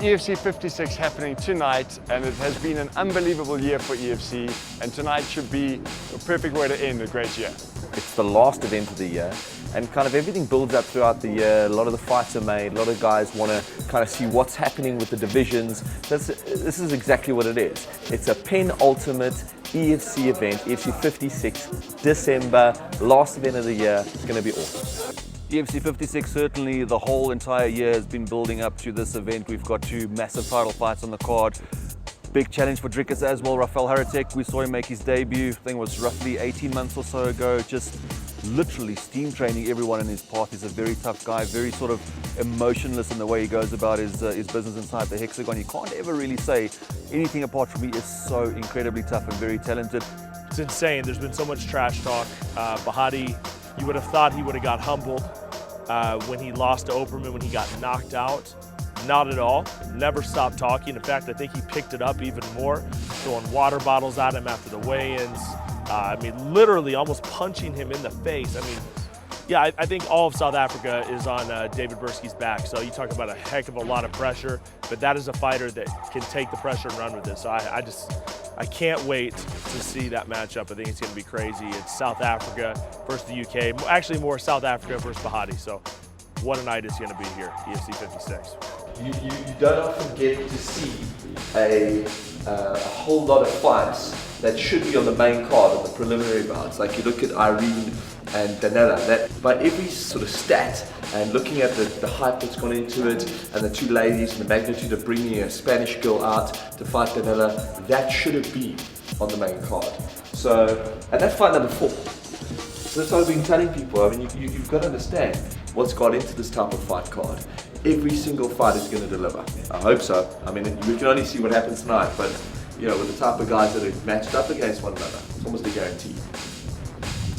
EFC 56 happening tonight, and it has been an unbelievable year for EFC, and tonight should be a perfect way to end a great year. It's the last event of the year, and kind of everything builds up throughout the year. A lot of the fights are made, a lot of guys want to kind of see what's happening with the divisions. This is exactly what it is. It's a penultimate EFC event, EFC 56, December, last event of the year. It's going to be awesome. EFC 56, certainly the whole entire year has been building up to this event. We've got two massive title fights on the card. Big challenge for Dricus as well. Rafael Haratek, we saw him make his debut, I think it was roughly 18 months or so ago, just literally steam training everyone in his path. He's a very tough guy, very sort of emotionless in the way he goes about his business inside the hexagon. You can't ever really say anything apart from he is so incredibly tough and very talented. It's insane. There's been so much trash talk. Bahati, you would have thought he would have got humbled when he lost to Operman, when he got knocked out. Not at all. Never stopped talking. In fact, I think he picked it up even more, throwing water bottles at him after the weigh-ins. I mean, literally almost punching him in the face. I mean, yeah, I think all of South Africa is on David Bursky's back. So you talk about a heck of a lot of pressure, but that is a fighter that can take the pressure and run with it. So I can't wait to see that matchup. I think it's going to be crazy. It's South Africa versus the UK. Actually, more South Africa versus Bahati. So what a night it's going to be here, EFC 56. You don't often get to see a whole lot of fights that should be on the main card on the preliminary bouts. Like you look at Irene and Danella, that by every sort of stat and looking at the hype that's gone into it and the two ladies and the magnitude of bringing a Spanish girl out to fight Danella, that should have been on the main card. So, and that's fight number 4. So that's what I've been telling people. I mean, you've got to understand what's got into this type of fight card. Every single fight is going to deliver. I hope so. I mean, we can only see what happens tonight, but you know, with the type of guys that are matched up against one another, it's almost a guarantee.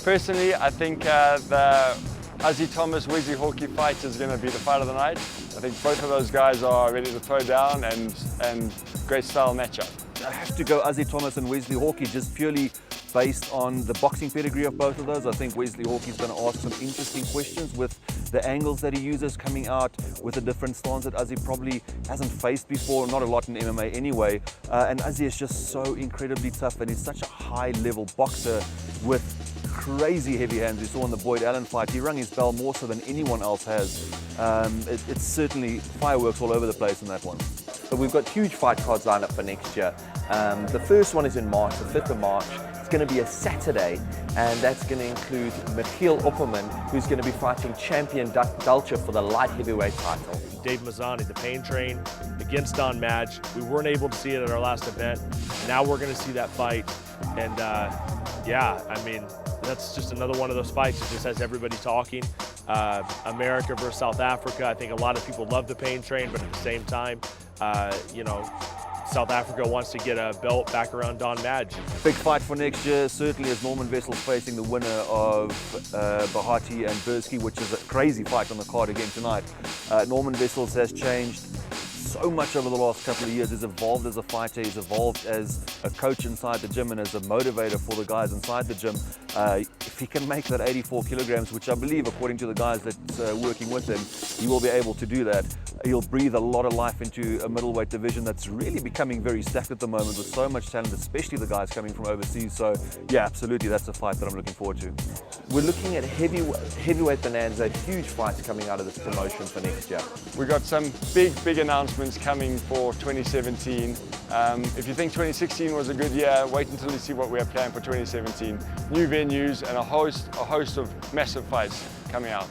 Personally, I think the Ozzy Thomas Wesley Hawkey fight is going to be the fight of the night. I think both of those guys are ready to throw down and great style matchup. I have to go Ozzy Thomas and Wesley Hawkey just purely based on the boxing pedigree of both of those. I think Wesley Hawkey's going to ask some interesting questions with the angles that he uses coming out with a different stance that Ozzy probably hasn't faced before, not a lot in MMA anyway. And Ozzy is just so incredibly tough, and he's such a high level boxer with crazy heavy hands. We saw in the Boyd Allen fight, he rung his bell more so than anyone else has. It's certainly fireworks all over the place in that one. But we've got huge fight cards lined up for next year. The first one is in March, the 5th of March. It's going to be a Saturday, and that's going to include Michiel Opperman, who's going to be fighting champion Dulce for the light heavyweight title. Dave Mazzani, the Pain Train, against Don Madge. We weren't able to see it at our last event. Now we're going to see that fight, and yeah, I mean, that's just another one of those fights that just has everybody talking. America versus South Africa. I think a lot of people love the Pain Train, but at the same time, you know, South Africa wants to get a belt back around Don Madge. Big fight for next year, certainly as Norman Vessel's facing the winner of Bahati and Bursky, which is a crazy fight on the card again tonight. Norman Vessels has changed so much over the last couple of years. He's evolved as a fighter, he's evolved as a coach inside the gym and as a motivator for the guys inside the gym. If he can make that 84 kilograms, which I believe, according to the guys that's working with him, he will be able to do that. He'll breathe a lot of life into a middleweight division that's really becoming very stacked at the moment with so much talent, especially the guys coming from overseas. So yeah, absolutely, that's a fight that I'm looking forward to. We're looking at heavyweight bonanza, huge fights coming out of this promotion for next year. We've got some big announcements coming for 2017. If you think 2016 was a good year, wait until you see what we have planned for 2017. New venues and a host of massive fights coming out.